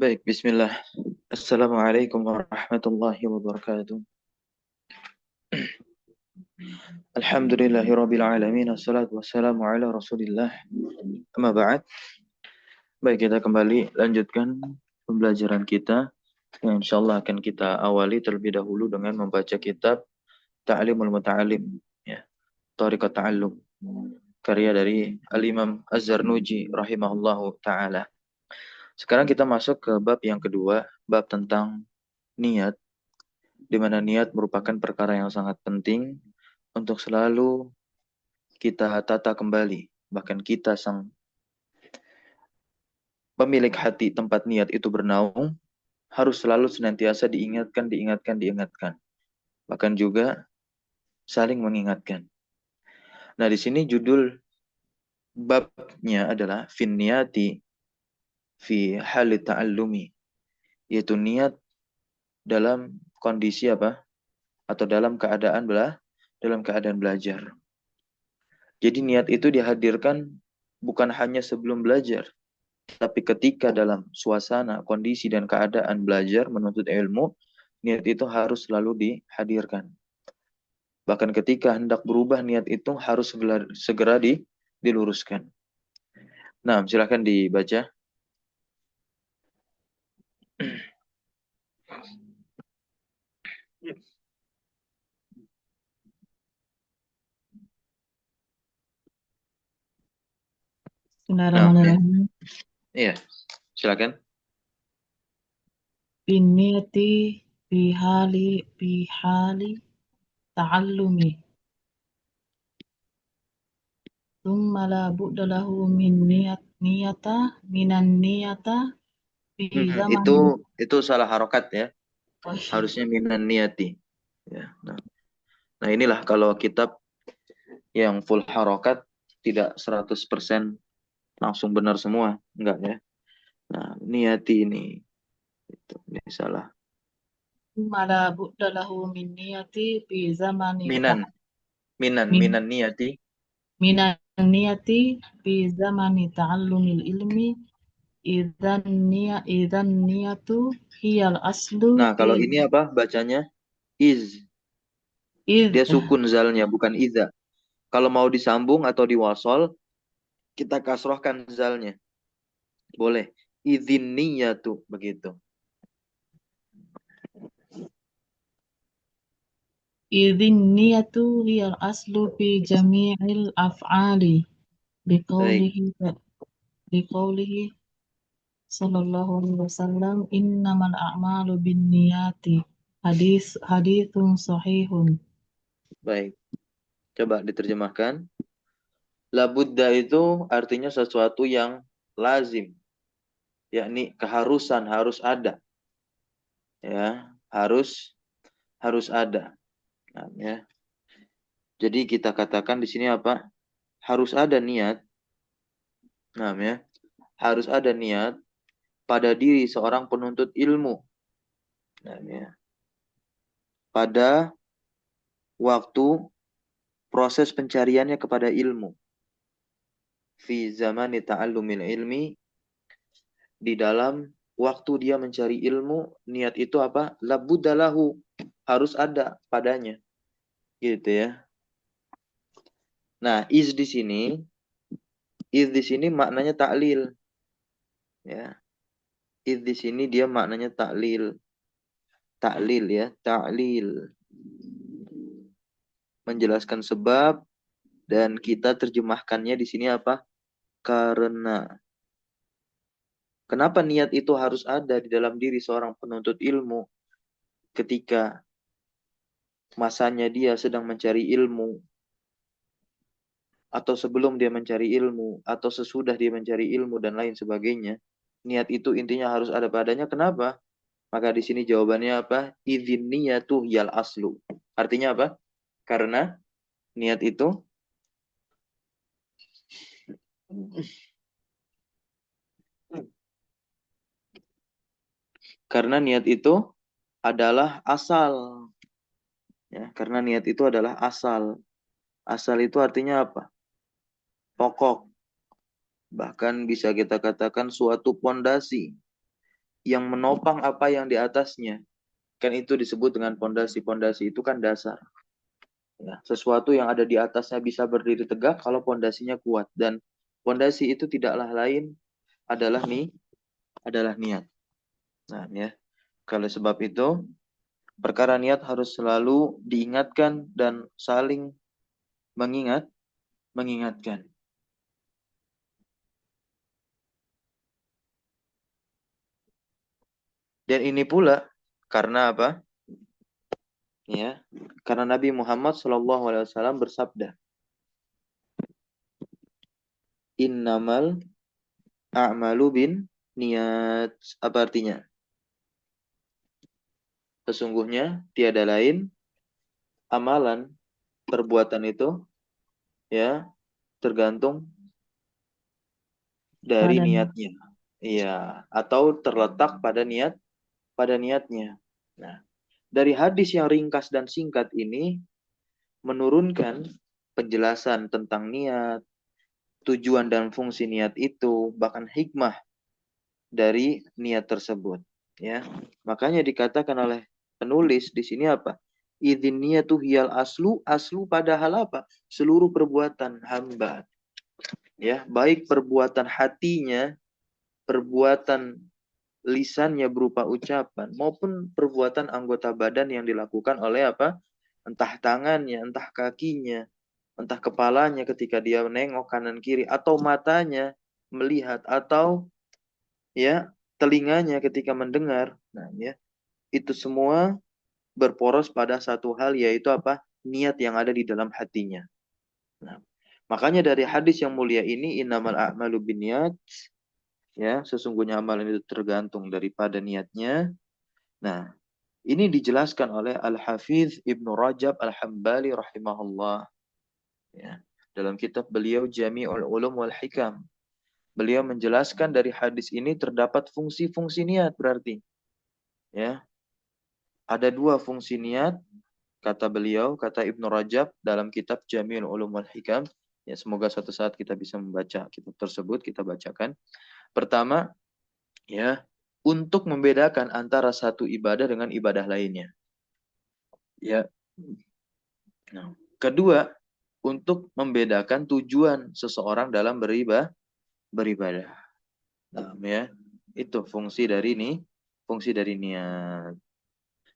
Baik, bismillah. Assalamualaikum warahmatullahi wabarakatuh. Alhamdulillahirabbil alamin. Assalatu wassalamu ala Rasulillah. Amma ba'd. Baik, kita kembali lanjutkan pembelajaran kita yang insyaallah akan kita awali terlebih dahulu dengan membaca kitab Ta'limul Muta'allim, ya, Thariqat Ta'allum, karya dari Al-Imam Az-Zarnuji rahimahullahu taala. Sekarang kita masuk ke bab yang kedua, bab tentang niat, di mana niat merupakan perkara yang sangat penting untuk selalu kita tata kembali. Bahkan kita sang pemilik hati tempat niat itu bernaung, harus selalu senantiasa diingatkan, diingatkan, diingatkan. Bahkan juga saling mengingatkan. Nah, di sini judul babnya adalah fin niyati fi hali ta'allumi, yaitu niat dalam kondisi apa? Atau dalam keadaan belajar. Jadi niat itu dihadirkan bukan hanya sebelum belajar, tapi ketika dalam suasana, kondisi, dan keadaan belajar menuntut ilmu, niat itu harus selalu dihadirkan. Bahkan ketika hendak berubah, niat itu harus segera diluruskan. Nah, silakan dibaca. Nah, Bismillahirrahmanirrahim. iya, silakan. Binniyati bihali ta'allumi. Thumma la budda lahu min minan niyata fi Itu zamani. salah harokat ya. Oh iya. Harusnya minan niyati. Ya, nah inilah kalau kitab yang full harokat tidak 100% langsung benar semua, enggak ya. Nah, niyati ini salah. Thumma la budda lahu min niyati fi zamani Minan, min minan niyati. minan niyati fi zamani ta'allumil ilmi idzan niyatu hiyal aslu Nah, fi kalau ini apa bacanya? Iz. id Dia sukun zalnya, bukan iza. Kalau mau disambung atau diwasol, kita kasrohkan zalnya. Boleh. Izin niyatu, begitu. idin niyatu hiyal aslu fi jami'il af'ali Baik, biqaulihi biqaulihi sallallahu alaihi wasallam innamal a'malu binniyati hadithun sahihun. baik. Coba diterjemahkan. Labudda itu artinya sesuatu yang lazim, yakni keharusan, harus ada. Ya, harus ada. Nah, ya. Jadi kita katakan di sini apa? Harus ada niat. Nah, ya. Harus ada niat pada diri seorang penuntut ilmu. Nah, ya. Pada waktu proses pencariannya kepada ilmu. Fi zamani ta'allumil ilmi, di dalam waktu dia mencari ilmu, niat itu apa? Labuddalahu, harus ada padanya. Gitu ya. Nah, iz di sini maknanya taklil, ya. Iz di sini dia maknanya taklil. Taklil ya, taklil. Menjelaskan sebab, dan kita terjemahkannya di sini apa? Karena. Kenapa niat itu harus ada di dalam diri seorang penuntut ilmu ketika masanya dia sedang mencari ilmu, atau sebelum dia mencari ilmu, atau sesudah dia mencari ilmu, dan lain sebagainya. Niat itu intinya harus ada padanya. Kenapa? Maka di sini jawabannya apa? Idzin niyatu yal aslu. Artinya apa? Karena niat itu karena niat itu adalah asal, ya. Karena niat itu adalah asal. Asal itu artinya apa? Pokok. Bahkan bisa kita katakan suatu pondasi. yang menopang apa yang di atasnya. Kan itu disebut dengan pondasi. Pondasi itu kan dasar. Ya, sesuatu yang ada di atasnya bisa berdiri tegak kalau pondasinya kuat. Dan pondasi itu tidaklah lain adalah niat. Nah, ya. Kalau sebab itu, perkara niat harus selalu diingatkan dan saling mengingatkan. Dan ini pula karena apa? Ya, karena Nabi Muhammad SAW bersabda, Innamal a'malu bin niat. Apa artinya? Sesungguhnya tiada lain amalan perbuatan itu ya tergantung dari pada niatnya. Iya, atau terletak pada niatnya. Nah, dari hadis yang ringkas dan singkat ini menurunkan penjelasan tentang niat, tujuan dan fungsi niat itu, bahkan hikmah dari niat tersebut. Ya, makanya dikatakan oleh penulis di sini apa? Idzin niyatu hiyal aslu, aslu padahal apa? Seluruh perbuatan hamba. Ya, baik perbuatan hatinya, perbuatan lisannya berupa ucapan, maupun perbuatan anggota badan yang dilakukan oleh apa? Entah tangannya, entah kakinya, entah kepalanya ketika dia menengok kanan kiri, atau matanya melihat, atau ya telinganya ketika mendengar. Nah, ya itu semua berporos pada satu hal, yaitu apa? Niat yang ada di dalam hatinya. Nah, makanya dari hadis yang mulia ini, innamal a'malu binniyat, ya, sesungguhnya amalan itu tergantung daripada niatnya. Nah, ini dijelaskan oleh Al-Hafidz Ibnu Rajab Al-Hambali rahimahullah, ya. Dalam kitab beliau Jami'ul Ulum wal Hikam. Beliau menjelaskan dari hadis ini terdapat fungsi-fungsi niat berarti. Ya, ada dua fungsi niat, kata beliau, kata Ibnu Rajab dalam kitab Jami'ul Ulum wal Hikam. Ya, semoga suatu saat kita bisa membaca kitab tersebut, kita bacakan. Pertama, ya, untuk membedakan antara satu ibadah dengan ibadah lainnya. Ya. Nah, kedua, untuk membedakan tujuan seseorang dalam beribadah. Nah, ya, itu fungsi dari niat.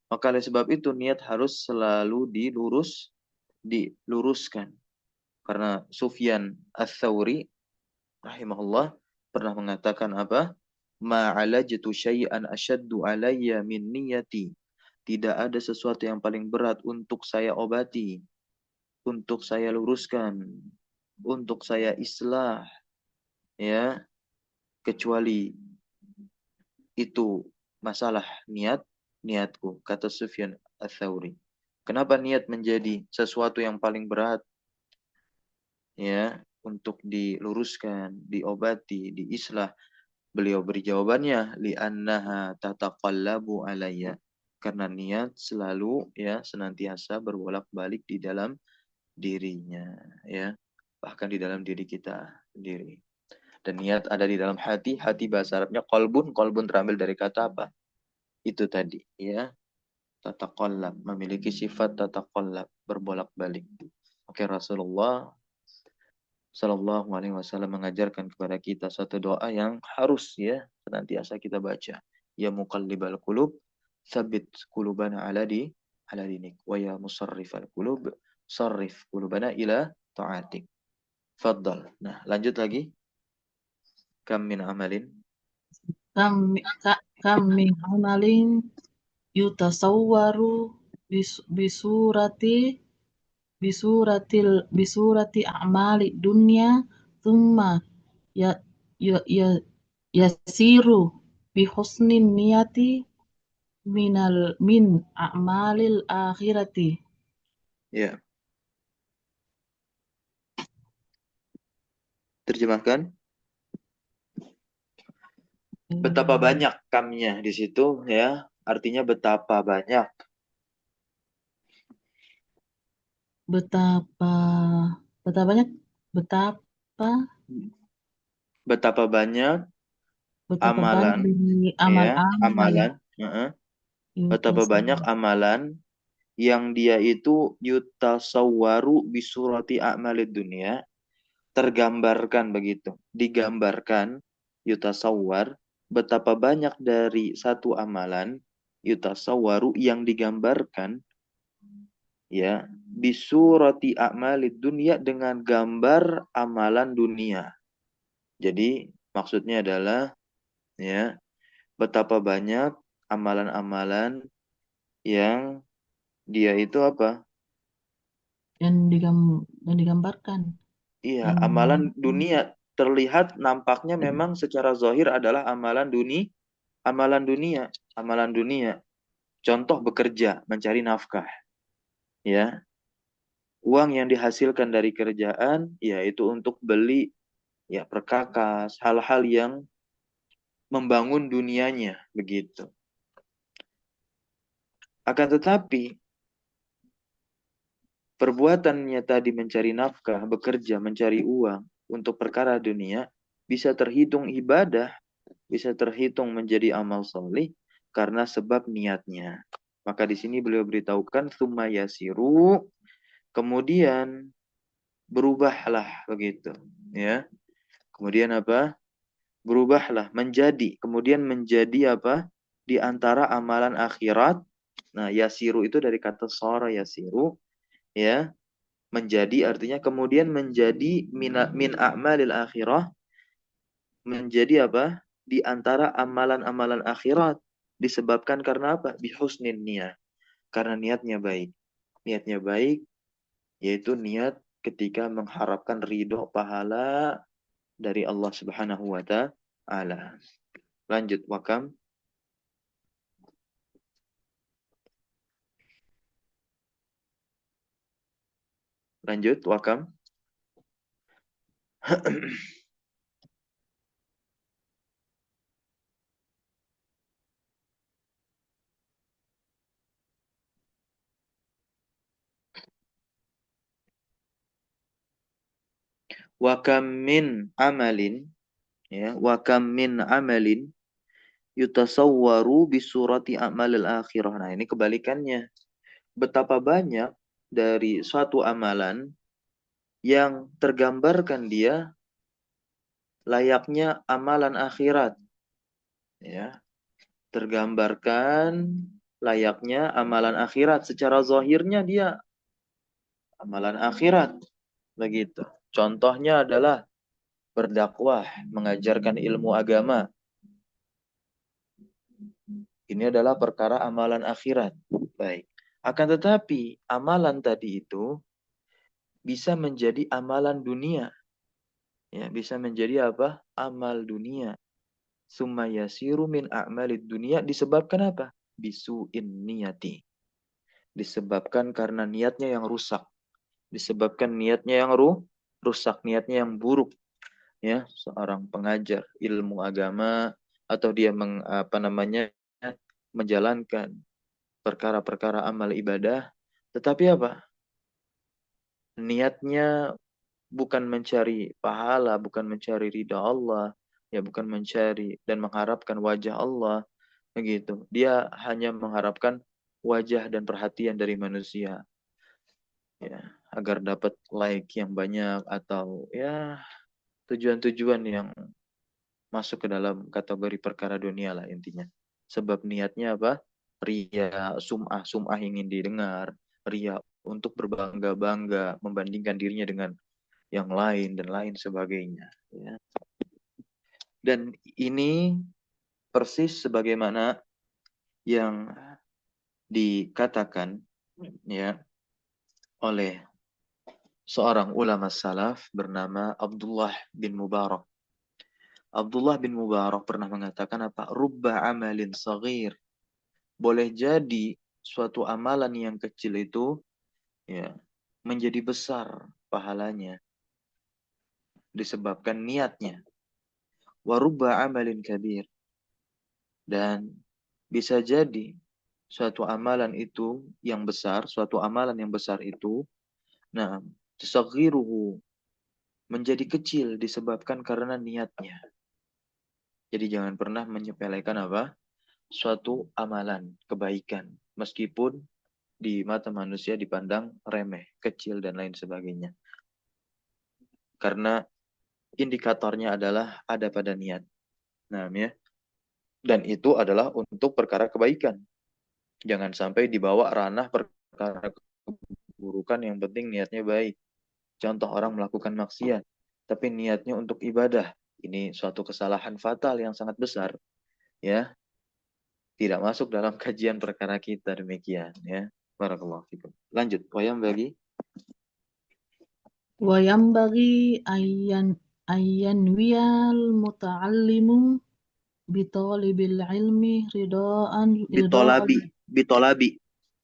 Maka oleh sebab itu niat harus selalu diluruskan. Karena Sufyan Ats-Tsauri rahimahullah pernah mengatakan apa? Ma'alajtu syai'an asyaddu alayya min niyati. Tidak ada sesuatu yang paling berat untuk saya obati, untuk saya luruskan, untuk saya islah, ya, kecuali itu masalah niatku, kata Sufyan Ats-Tsauri. Kenapa niat menjadi sesuatu yang paling berat, ya, untuk diluruskan, diobati, diislah? Beliau beri jawabannya, li'annaha tataqallabu alayya. Karena niat selalu ya senantiasa berbolak-balik di dalam dirinya, ya. Bahkan di dalam diri kita sendiri. Dan niat ada di dalam hati, hati bahasa Arabnya kolbun, kolbun terambil dari kata apa? Itu tadi, ya. Tataqallab, memiliki sifat tataqallab, berbolak-balik. Oke, Rasulullah Shallallahu Alaihi Wasallam mengajarkan kepada kita satu doa yang harus ya senantiasa kita baca. Ya muqallibal qulub, sabit qulubana ala dinik. Wa ya musarrifal qulub, sarrif qulubana ila ta'atik. Faddal. Nah, lanjut lagi. Kam min amalin. kam kam min amalin yutasawwaru bisurati bisurati a'mali dunya thumma ya ya ya yasiru bi husnin niyati min a'malil akhirati. Ya, terjemahkan. Betapa banyak kamnya di situ ya. Artinya betapa banyak. Betapa betapa banyak betapa Betapa banyak Betapa banyak amalan, dari ya, amal-amal amalan, betapa banyak yutasawwar amalan yang dia itu yutasawwaru bisurati a'malid dunia, tergambarkan begitu, digambarkan, yutasawwar, betapa banyak dari satu amalan yutasawwaru yang digambarkan, ya, bisurati a'malid dunia, dengan gambar amalan dunia. Jadi maksudnya adalah, ya, betapa banyak amalan-amalan yang dia itu apa? yang digambarkan Iya, yang amalan dunia terlihat nampaknya memang secara zahir adalah amalan dunia, amalan dunia. Contoh bekerja, mencari nafkah, ya. Uang yang dihasilkan dari kerjaan yaitu untuk beli, ya, perkakas, hal-hal yang membangun dunianya begitu. Akan tetapi perbuatannya tadi mencari nafkah, bekerja, mencari uang untuk perkara dunia bisa terhitung ibadah, bisa terhitung menjadi amal soleh karena sebab niatnya. Maka di sini beliau beritahukan tsumma yasiru, kemudian berubahlah begitu, ya. Kemudian apa? Berubahlah menjadi, kemudian menjadi apa? Di antara amalan akhirat. Nah, yasiru itu dari kata sora yasiru, ya. Menjadi artinya kemudian menjadi min a'malil akhirah, menjadi apa? Di antara amalan-amalan akhirat. Disebabkan karena apa? Bihusnin niyah. Karena niatnya baik. Niatnya baik, yaitu niat ketika mengharapkan ridho pahala dari Allah Subhanahu wa Ta'ala. Lanjut, Wakam. Lanjut, Wakam. Wakam min amalin, ya, wakam min amalin yutasawwaru bisurati a'malil akhirah. Nah, ini kebalikannya. Betapa banyak dari suatu amalan yang tergambarkan dia layaknya amalan akhirat, ya. Tergambarkan layaknya amalan akhirat, secara zahirnya dia amalan akhirat begitu. Contohnya adalah berdakwah, mengajarkan ilmu agama. Ini adalah perkara amalan akhirat. Baik. Akan tetapi amalan tadi itu bisa menjadi amalan dunia. Ya, bisa menjadi apa? Amal dunia. Summa yasiru min a'malid dunia, disebabkan apa? Bisu'in niyati. Disebabkan karena niatnya yang rusak. Disebabkan niatnya yang rusak, niatnya yang buruk. Ya, seorang pengajar ilmu agama atau dia menjalankan perkara-perkara amal ibadah, tetapi apa? Niatnya bukan mencari pahala, bukan mencari ridha Allah, ya, bukan mencari dan mengharapkan wajah Allah, begitu. Dia hanya mengharapkan wajah dan perhatian dari manusia, ya, agar dapat like yang banyak atau ya tujuan-tujuan yang masuk ke dalam kategori perkara dunia lah intinya. Sebab niatnya apa? Ria, sum'ah ingin didengar, ria untuk berbangga-bangga, membandingkan dirinya dengan yang lain dan lain sebagainya. Ya. Dan ini persis sebagaimana yang dikatakan, ya, oleh seorang ulama salaf bernama Abdullah bin Mubarak. Abdullah bin Mubarak pernah mengatakan apa? Rubba amalin saghir. Boleh jadi suatu amalan yang kecil itu, ya, menjadi besar pahalanya disebabkan niatnya. Wa rubba amalin kabir. Dan bisa jadi suatu amalan itu yang besar, suatu amalan yang besar itu, nah, tasaghiruhu, menjadi kecil disebabkan karena niatnya. Jadi jangan pernah menyepelekan apa? Suatu amalan, kebaikan. Meskipun di mata manusia dipandang remeh, kecil, dan lain sebagainya. Karena indikatornya adalah ada pada niat. Nah, ya. Dan itu adalah untuk perkara kebaikan. Jangan sampai dibawa ranah perkara keburukan, yang penting niatnya baik. Contoh orang melakukan maksiat, tapi niatnya untuk ibadah. Ini suatu kesalahan fatal yang sangat besar. Ya, tidak masuk dalam kajian perkara kita demikian. Ya, barakallahu fikum. Lanjut, wayam bagi. Wa yambaghi ayyan wiyal muta'allimu bitalibil ilmi ridaan Bitolabi, bitolabi,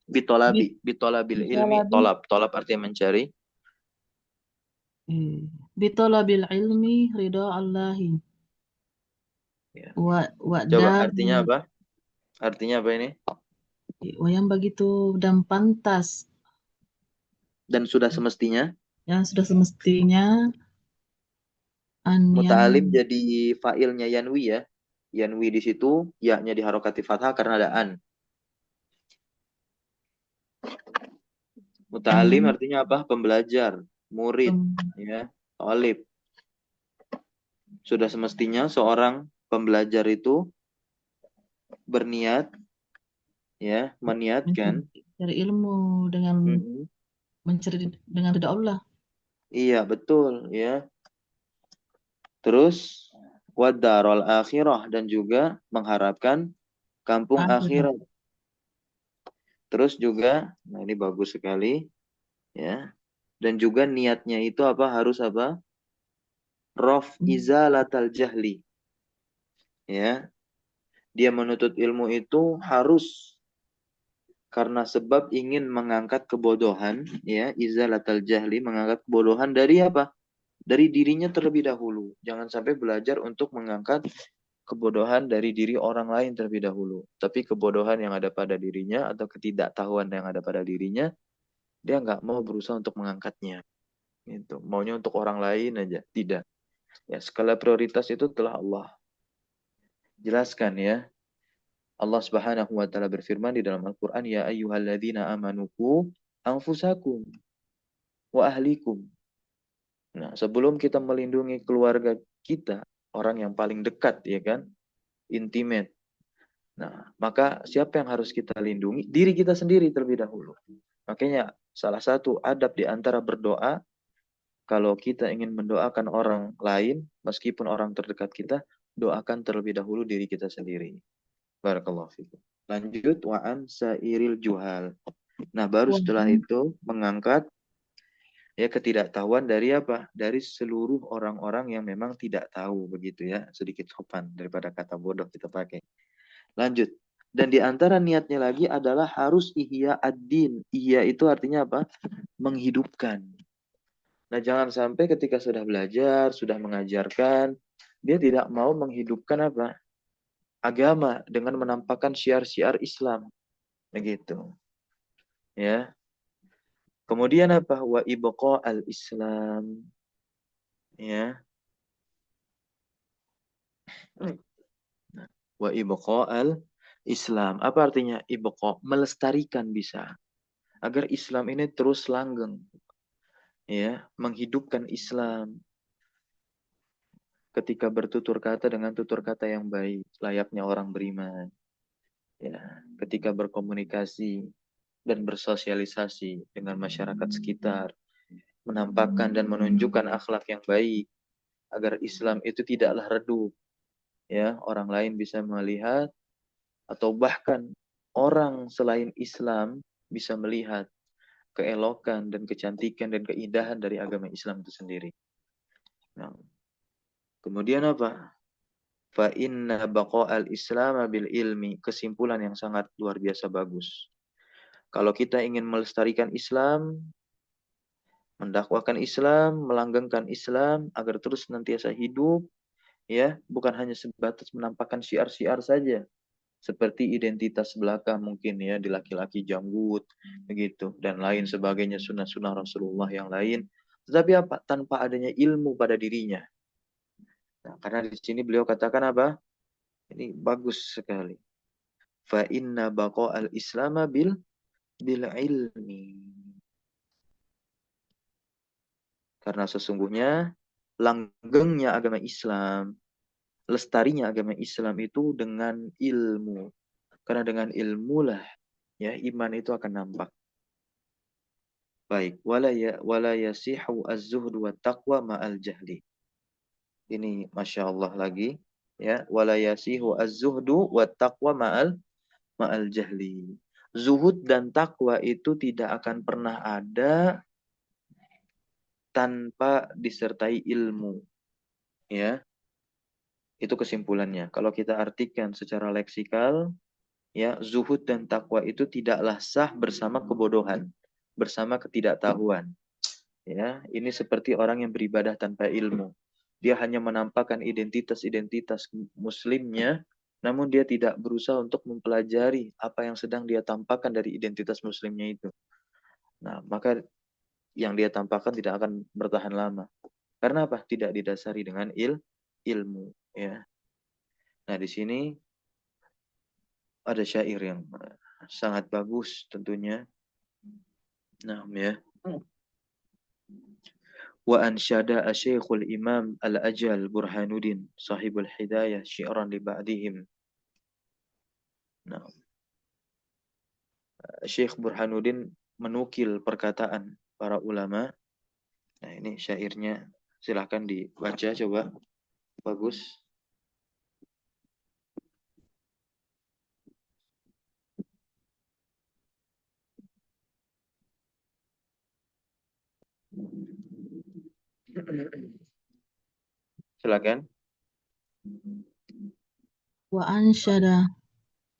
bitolabi, bit- bitolabil ilmi, bitalabi tolab. Tolab artinya mencari. bitalabil ilmi ridha Allahi Ya. wa Coba dar artinya apa? Artinya apa ini? wa yang begitu dan pantas Dan sudah semestinya. yang sudah semestinya an yang Muta'alim jadi fa'ilnya yanwi ya. Yanwi di situ, ya-nya diharokati fathah karena ada an. Muta'alim an artinya apa? Pembelajar, murid, pem- ya, talib. Sudah semestinya seorang pembelajar itu berniat, ya, meniatkan. mencari ilmu dengan Mm-mm. mencari dengan ridha Allah. Iya, betul, ya. Terus wadarul akhirah, dan juga mengharapkan kampung Akhirat. akhirat. Terus juga, nah ini bagus sekali, ya. Dan juga niatnya itu apa? Harus apa? Raf izalatal jahli. Ya, dia menuntut ilmu itu harus karena sebab ingin mengangkat kebodohan, ya, izalatal jahli, mengangkat kebodohan dari apa? Dari dirinya terlebih dahulu. Jangan sampai belajar untuk mengangkat kebodohan dari diri orang lain terlebih dahulu. Tapi kebodohan yang ada pada dirinya atau ketidaktahuan yang ada pada dirinya, dia nggak mau berusaha untuk mengangkatnya. Itu maunya untuk orang lain aja. Tidak. Ya, skala prioritas itu telah Allah jelaskan ya. Allah Subhanahu wa taala berfirman di dalam Al-Qur'an, ya ayyuhalladzina amanuku anfusakum wa ahlikum. Nah, sebelum kita melindungi keluarga kita, orang yang paling dekat ya kan, intimate. Nah, maka siapa yang harus kita lindungi? Diri kita sendiri terlebih dahulu. Makanya salah satu adab di antara berdoa, kalau kita ingin mendoakan orang lain, meskipun orang terdekat kita, doakan terlebih dahulu diri kita sendiri. Barakallahu fikum. Lanjut, wa'an sairil juhal. Nah, baru Wa setelah itu mengangkat ya ketidaktahuan dari apa? Dari seluruh orang-orang yang memang tidak tahu begitu ya. Sedikit sopan daripada kata bodoh kita pakai. Lanjut. Dan di antara niatnya lagi adalah harus ihya ad-din. Ihya itu artinya apa? Menghidupkan. Nah, jangan sampai ketika sudah belajar, sudah mengajarkan, dia tidak mau menghidupkan apa? Agama dengan menampakkan syiar-syiar Islam. Begitu. Ya. Kemudian apa? Wa ibqa al-Islam. Ya. Wa ibqa al-Islam. Apa artinya ibqa? Melestarikan bisa. Agar Islam ini terus langgeng. Ya, menghidupkan Islam. Ketika bertutur kata dengan tutur kata yang baik, layaknya orang beriman. Ya, ketika berkomunikasi dan bersosialisasi dengan masyarakat sekitar, menampakkan dan menunjukkan akhlak yang baik agar Islam itu tidaklah redup. Ya, orang lain bisa melihat atau bahkan orang selain Islam bisa melihat keelokan dan kecantikan dan keindahan dari agama Islam itu sendiri. Nah, kemudian apa? Fa inna baqa'al Islam bil ilmi. Kesimpulan yang sangat luar biasa bagus. Kalau kita ingin melestarikan Islam, mendakwakan Islam, melanggengkan Islam agar terus senantiasa hidup, ya, bukan hanya sebatas menampakkan syiar-syiar saja, seperti identitas belaka mungkin ya di laki-laki janggut begitu dan lain sebagainya, sunnah-sunnah Rasulullah yang lain, tetapi apa? Tanpa adanya ilmu pada dirinya. Nah, karena di sini beliau katakan apa? Ini bagus sekali. Fa inna baqa'al islama bil ilmi. Karena sesungguhnya langgengnya agama Islam, lestarinya agama Islam itu dengan ilmu. Karena dengan ilmu lah ya iman itu akan nampak. Baik, wala yasihu az-zuhdu wa taqwa ma'al jahli. Ini Masya Allah lagi ya, wala yasihu az-zuhdu wa taqwa ma'al jahli. Zuhud dan takwa itu tidak akan pernah ada tanpa disertai ilmu, ya. Itu kesimpulannya. Kalau kita artikan secara leksikal, ya, zuhud dan takwa itu tidaklah sah bersama kebodohan, bersama ketidaktahuan. Ya, ini seperti orang yang beribadah tanpa ilmu. Dia hanya menampakkan identitas-identitas muslimnya, namun dia tidak berusaha untuk mempelajari apa yang sedang dia tampakkan dari identitas muslimnya itu. Nah, maka yang dia tampakkan tidak akan bertahan lama. Karena apa? Tidak didasari dengan ilmu, ya. Nah, di sini ada syair yang sangat bagus tentunya. Nah, ya. Wa ansyada asy-syekhul imam al-ajal Burhanuddin sahibul hidayah syi'ran li ba'dihim. Nah, Syekh Burhanuddin menukil perkataan para ulama. Nah, ini syairnya silahkan dibaca coba. Bagus. Silakan. Wa ansyada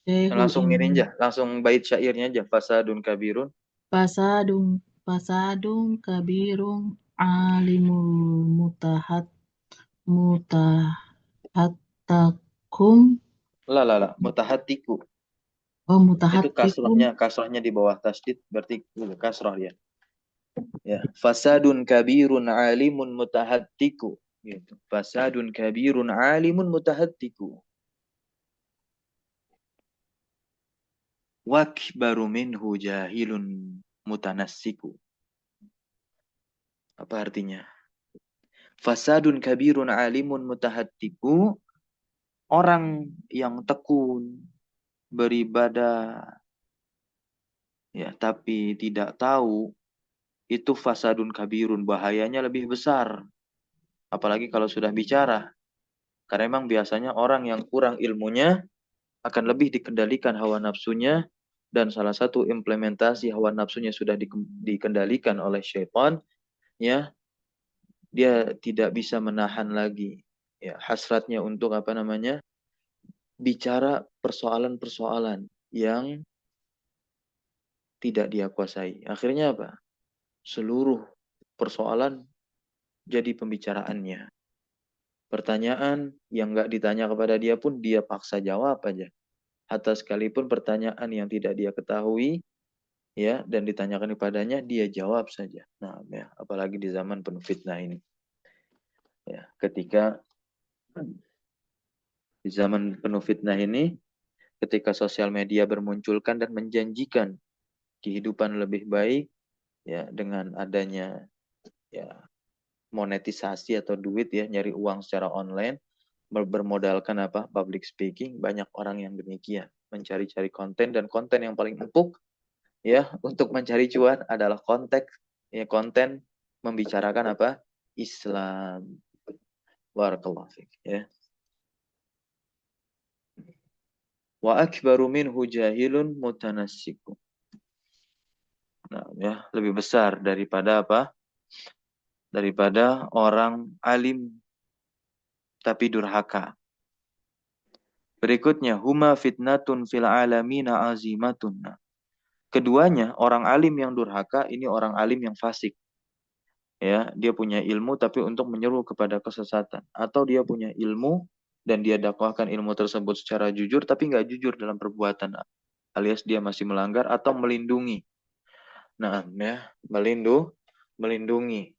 Syekhul Langsung ini Imam aja, langsung bait syairnya aja. Fasadun kabirun. fasadun fasadun kabirun alimul mutahattakum La. Mutahatiku. Itu mutahattikum kasrahnya di bawah tasdid, berarti kasrah ya. Ya, fasadun kabirun alimun mutahattiku. Gitu. Fasadun kabirun alimun mutahattiku. Wakbaru minhu jahilun mutanassiku. Apa artinya? Fasadun kabirun alimun mutahattiku. Orang yang tekun beribadah ya tapi tidak tahu itu fasadun kabirun, bahayanya lebih besar. Apalagi kalau sudah bicara. Karena memang biasanya orang yang kurang ilmunya akan lebih dikendalikan hawa nafsunya, dan salah satu implementasi hawa nafsunya sudah dikendalikan oleh syaitan, ya, dia tidak bisa menahan lagi ya hasratnya untuk apa namanya? Bicara persoalan-persoalan yang tidak dia kuasai. Akhirnya apa? Seluruh persoalan jadi pembicaraannya. Pertanyaan yang nggak ditanya kepada dia pun dia paksa jawab aja. Hatta sekalipun pertanyaan yang tidak dia ketahui, ya, dan ditanyakan kepadanya, dia jawab saja. Nah, ya, apalagi di zaman penuh fitnah ini. Ya, ketika di zaman penuh fitnah ini, ketika sosial media bermunculkan dan menjanjikan kehidupan lebih baik, ya, dengan adanya ya monetisasi atau duit ya, nyari uang secara online, bermodalkan apa? Public speaking, banyak orang yang demikian, mencari-cari konten, dan konten yang paling empuk ya untuk mencari cuan adalah konten membicarakan apa? Islam. Barakallahu fiik ya. Wa akbaru minhu jahilun mutanassiku. Nah, ya, lebih besar daripada apa? Daripada orang alim tapi durhaka. Berikutnya, huma fitnatun fil alamina azimatun. Nah, keduanya, orang alim yang durhaka, ini orang alim yang fasik. Ya, dia punya ilmu tapi untuk menyeru kepada kesesatan, atau dia punya ilmu dan dia dakwahkan ilmu tersebut secara jujur tapi nggak jujur dalam perbuatan, alias dia masih melanggar atau melindungi. Nah, ya, melindungi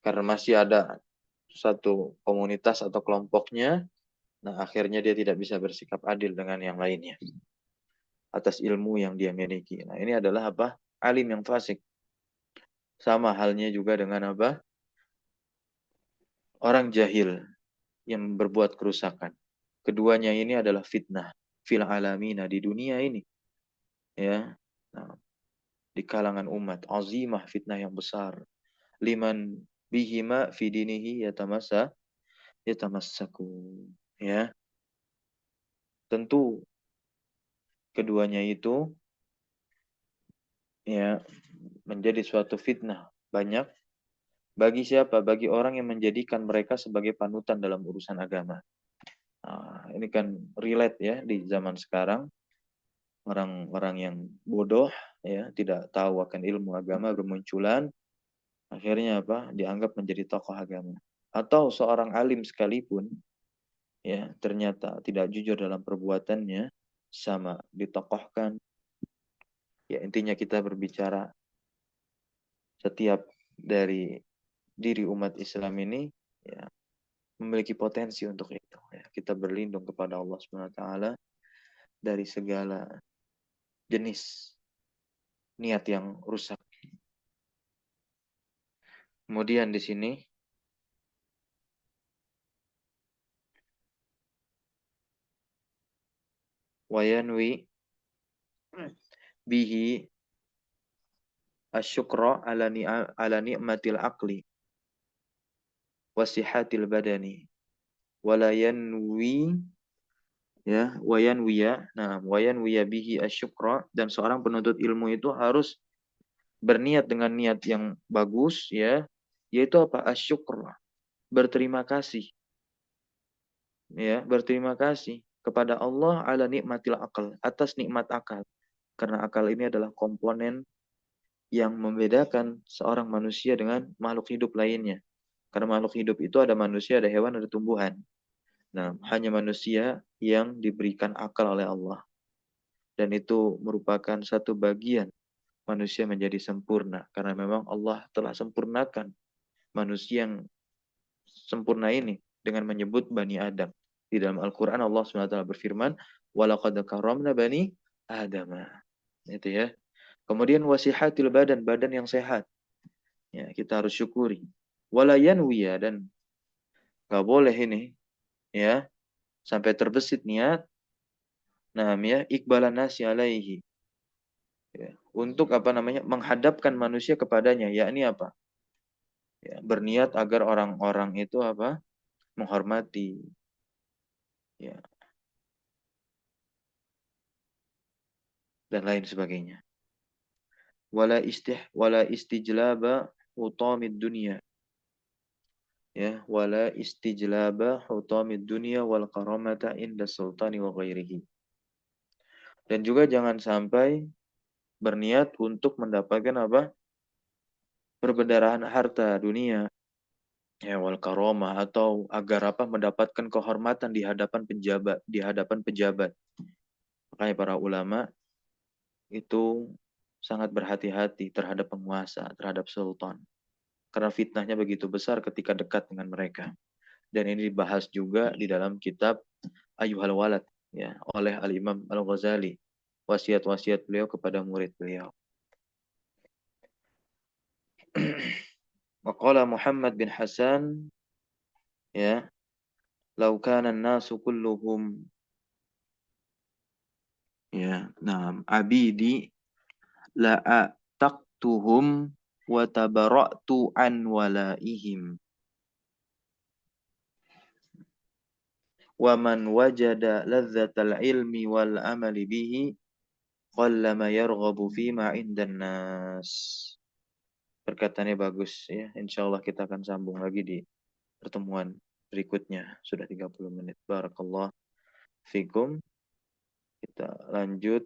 karena masih ada satu komunitas atau kelompoknya Nah, akhirnya dia tidak bisa bersikap adil dengan yang lainnya atas ilmu yang dia miliki. Nah, ini adalah apa? Alim yang fasik. Sama halnya juga dengan apa? Orang jahil yang berbuat kerusakan. Keduanya ini adalah fitnah fil alamina di dunia ini, ya. Nah, di kalangan umat, azimah, fitnah yang besar. Liman bihima fi dinihi yatamassaku. Ya, tentu keduanya itu ya menjadi suatu fitnah banyak bagi siapa? Bagi orang yang menjadikan mereka sebagai panutan dalam urusan agama. Nah, ini kan relate ya di zaman sekarang, orang-orang yang bodoh ya, tidak tahu akan ilmu agama bermunculan, akhirnya apa? Dianggap menjadi tokoh agama. Atau seorang alim sekalipun ya, ternyata tidak jujur dalam perbuatannya, sama ditokohkan. Ya, intinya kita berbicara setiap dari diri umat Islam ini ya memiliki potensi untuk itu. Ya, kita berlindung kepada Allah Subhanahu wa taala dari segala jenis niat yang rusak. Kemudian di sini wayanwi bihi asyukra ala ni'matil aqli wasihatil badani wala yanwi ya wayanwiya bihi asyukra, dan seorang penuntut ilmu itu harus berniat dengan niat yang bagus ya, yaitu apa? Asyukra, berterima kasih ya, berterima kasih kepada Allah ala nikmatil akal, atas nikmat akal. Karena akal ini adalah komponen yang membedakan seorang manusia dengan makhluk hidup lainnya. Karena makhluk hidup itu ada manusia, ada hewan, ada tumbuhan. Nah, hanya manusia yang diberikan akal oleh Allah. Dan itu merupakan satu bagian manusia menjadi sempurna. Karena memang Allah telah sempurnakan manusia yang sempurna ini dengan menyebut Bani Adam. Di dalam Al-Quran Allah SWT berfirman, وَلَقَدْ كَرَّمْنَا بَنِي آدَمَ. Itu ya. Kemudian wasihatil badan, badan yang sehat. Ya, kita harus syukuri. Walayanwiya, dan nggak boleh ini ya sampai terbesit niat. Nah, ya iqbalan nasi alaihi. Ya, untuk apa namanya? Menghadapkan manusia kepadanya, yakni apa? Ya, berniat agar orang-orang itu apa? Menghormati. Ya, dan lain sebagainya. Wala istijlaba hutamid dunia. Ya, wala istijlaba hutamid dunia wal karamata inda sultani wa ghairihi. Dan juga jangan sampai berniat untuk mendapatkan apa? Perbedarahan harta dunia, ya wal karomah, atau agar apa? Mendapatkan kehormatan di hadapan pejabat. Makanya para ulama itu sangat berhati-hati terhadap penguasa, terhadap sultan. Karena fitnahnya begitu besar ketika dekat dengan mereka. Dan ini dibahas juga di dalam kitab Ayyuhal Walad ya, oleh Al-Imam Al-Ghazali. Wasiat-wasiat beliau kepada murid beliau. Waqala Muhammad bin Hasan ya, "Lau kana an-nasu kulluhum ya, abidi la a'taqtuhum wa tabara'tu an walaihim. Wa man wajada ladzatal ilmi wal amali bihi qallama yarghabu fima indan nas." Perkataannya bagus ya. Insyaallah kita akan sambung lagi di pertemuan berikutnya. Sudah 30 menit. Barakallah fikum. Kita lanjut